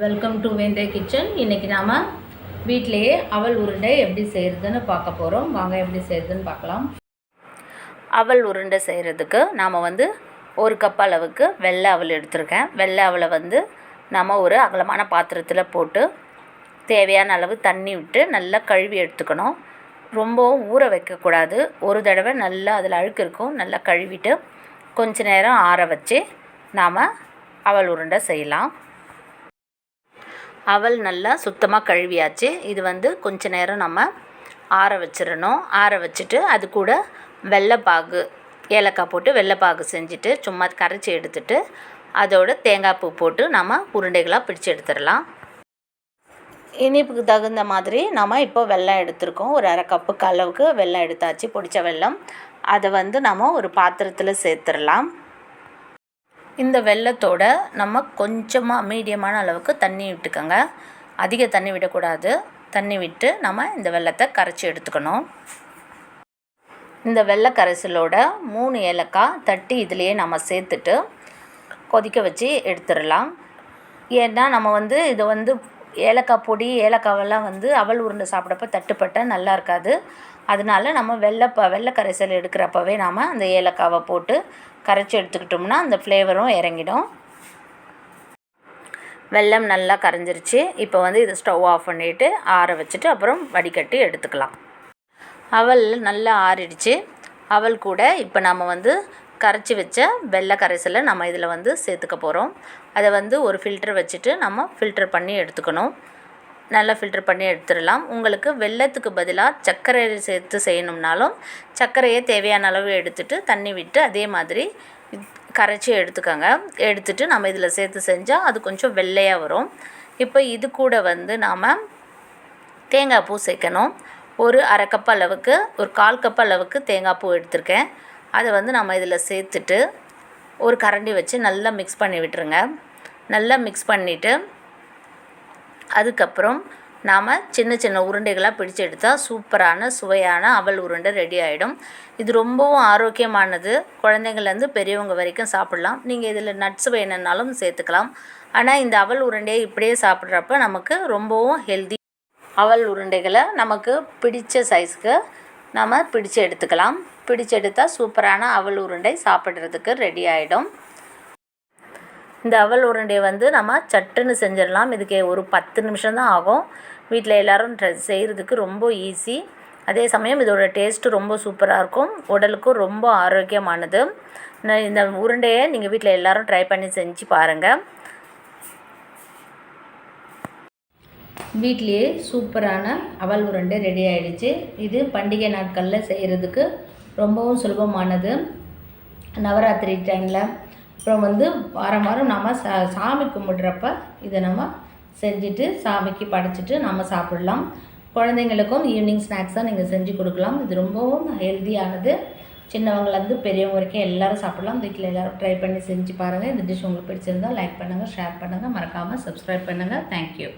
Welcome to வேந்தே kitchen. இன்றைக்கி நாம் வீட்டிலையே அவல் உருண்டை எப்படி செய்கிறதுன்னு பார்க்க போகிறோம். வாங்க எப்படி செய்கிறதுன்னு பார்க்கலாம். அவல் உருண்டை செய்கிறதுக்கு நாம் ஒரு கப் அளவுக்கு வெள்ளை அவல் எடுத்திருக்கேன். வெள்ளை அவலை நாம் ஒரு அகலமான பாத்திரத்தில் போட்டு தேவையான அளவு தண்ணி விட்டு நல்லா கழுவி எடுத்துக்கணும். ரொம்பவும் ஊற வைக்கக்கூடாது. ஒரு தடவை நல்லா அதில் அழுக்கு இருக்கும். நல்லா கழுவிட்டு கொஞ்ச நேரம் ஆற வச்சு நாம் அவல் உருண்டை செய்யலாம். அவல் நல்லா சுத்தமாக கழுவியாச்சு. இது கொஞ்ச நேரம் நம்ம ஆற வச்சிடணும். ஆற வச்சுட்டு அது கூட வெள்ளைப்பாகு, ஏலக்காய் போட்டு வெள்ளைப்பாகு செஞ்சுட்டு சும்மா கரைச்சி எடுத்துட்டு அதோட தேங்காய் பூ போட்டு நம்ம உருண்டைகளாக பிடிச்சி எடுத்துடலாம். இனிப்புக்கு தகுந்த மாதிரி நம்ம இப்போ வெல்லம் எடுத்துருக்கோம். ஒரு அரை கப்புக்கு அளவுக்கு வெல்லம் எடுத்தாச்சு, பொடிச்ச வெல்லம். அதை நம்ம ஒரு பாத்திரத்தில் சேர்த்துடலாம். இந்த வெல்லத்தோடு நம்ம கொஞ்சமாக மீடியமான அளவுக்கு தண்ணி விட்டுக்கோங்க. அதிக தண்ணி விடக்கூடாது. தண்ணி விட்டு நம்ம இந்த வெல்லத்தை கரைச்சி எடுத்துக்கணும். இந்த வெல்ல கரைசலோட 3 ஏலக்காய் தட்டி இதிலையே நம்ம சேர்த்துட்டு கொதிக்க வச்சு எடுத்துடலாம். ஏன்னா நம்ம இதை ஏலக்காய் பொடி, ஏலக்காவெல்லாம் அவல் உருண்டை சாப்பிட்றப்ப தட்டுப்பட்டால் நல்லா இருக்காது. அதனால நம்ம வெள்ளை கரைசல் எடுக்கிறப்பவே நாம் அந்த ஏலக்காவை போட்டு கரைச்சி எடுத்துக்கிட்டோம்னா அந்த ஃப்ளேவரும் இறங்கிடும். வெல்லம் நல்லா கரைஞ்சிருச்சு. இப்போ இதை ஸ்டவ் ஆஃப் பண்ணிவிட்டு ஆற வச்சுட்டு அப்புறம் வடிகட்டி எடுத்துக்கலாம். அவல் நல்லா ஆறிடுச்சு. அவல் கூட இப்போ நம்ம கரைச்சி வச்ச வெள்ளை கரைசலை நம்ம இதில் சேர்த்துக்க போகிறோம். அதை ஒரு ஃபில்டர் வச்சுட்டு நம்ம ஃபில்டர் பண்ணி எடுத்துக்கணும். நல்லா ஃபில்டர் பண்ணி எடுத்துடலாம். உங்களுக்கு வெல்லத்துக்கு பதிலாக சர்க்கரை சேர்த்து செய்யணும்னாலும் சர்க்கரையை தேவையான அளவு எடுத்துகிட்டு தண்ணி விட்டு அதே மாதிரி கரைச்சி எடுத்துக்கோங்க. எடுத்துகிட்டு நம்ம இதில் சேர்த்து செஞ்சால் அது கொஞ்சம் வெள்ளையாக வரும். இப்போ இது கூட நாம் தேங்காய் பூ சேர்க்கணும். ஒரு அரை கப் அளவுக்கு, ஒரு 1/4 கப் அளவுக்கு தேங்காய் பூ எடுத்திருக்கேன். அதை நம்ம இதில் சேர்த்துட்டு ஒரு கரண்டி வச்சு நல்லா மிக்ஸ் பண்ணி விட்டுருங்க. நல்லா மிக்ஸ் பண்ணிவிட்டு அதுக்கப்புறம் நாம் சின்ன சின்ன உருண்டைகளாக பிடிச்சி எடுத்தால் சூப்பரான சுவையான அவல் உருண்டை ரெடி ஆகிடும். இது ரொம்பவும் ஆரோக்கியமானது. குழந்தைங்கள்லேருந்து பெரியவங்க வரைக்கும் சாப்பிட்லாம். நீங்கள் இதில் நட்ஸ் வேணும்னாலும் சேர்த்துக்கலாம். ஆனால் இந்த அவல் உருண்டையை இப்படியே சாப்பிட்றப்ப நமக்கு ரொம்பவும் ஹெல்தி. அவல் உருண்டைகளை நமக்கு பிடிச்ச சைஸ்க்கு நம்ம பிடிச்சி எடுத்துக்கலாம். பிடிச்சி எடுத்தால் சூப்பரான அவல் உருண்டை சாப்பிட்றதுக்கு ரெடி ஆகிடும். இந்த அவல் உருண்டையை நம்ம சட்டுன்னு செஞ்சிடலாம். இதுக்கு ஒரு 10 நிமிஷம் தான் ஆகும். வீட்டில் எல்லோரும் செய்கிறதுக்கு ரொம்ப ஈஸி. அதே சமயம் இதோட டேஸ்ட்டு ரொம்ப சூப்பராக இருக்கும். உடலுக்கும் ரொம்ப ஆரோக்கியமானது. இந்த உருண்டையை நீங்கள் வீட்டில் எல்லோரும் ட்ரை பண்ணி செஞ்சு பாருங்கள். வீட்லேயே சூப்பரான அவல் உருண்டை ரெடி ஆகிடுச்சு. இது பண்டிகை நாட்களில் செய்கிறதுக்கு ரொம்பவும் சுலபமானது. நவராத்திரி டைமில் அப்புறம் வாரம் வாரம் நம்ம சாமி கும்பிட்றப்ப இதை நம்ம செஞ்சுட்டு சாமிக்கு படைச்சிட்டு நம்ம சாப்பிடலாம். குழந்தைங்களுக்கும் ஈவினிங் ஸ்நாக்ஸாக நீங்கள் செஞ்சு கொடுக்கலாம். இது ரொம்பவும் ஹெல்த்தியானது. சின்னவங்கலேருந்து பெரியவங்க வரைக்கும் எல்லோரும் சாப்பிடலாம். வீட்டில் எல்லோரும் ட்ரை பண்ணி செஞ்சு பாருங்கள். இந்த டிஷ் உங்களுக்கு பிடிச்சிருந்தால் லைக் பண்ணுங்கள், ஷேர் பண்ணுங்கள், மறக்காமல் சப்ஸ்கிரைப் பண்ணுங்கள். தேங்க்யூ.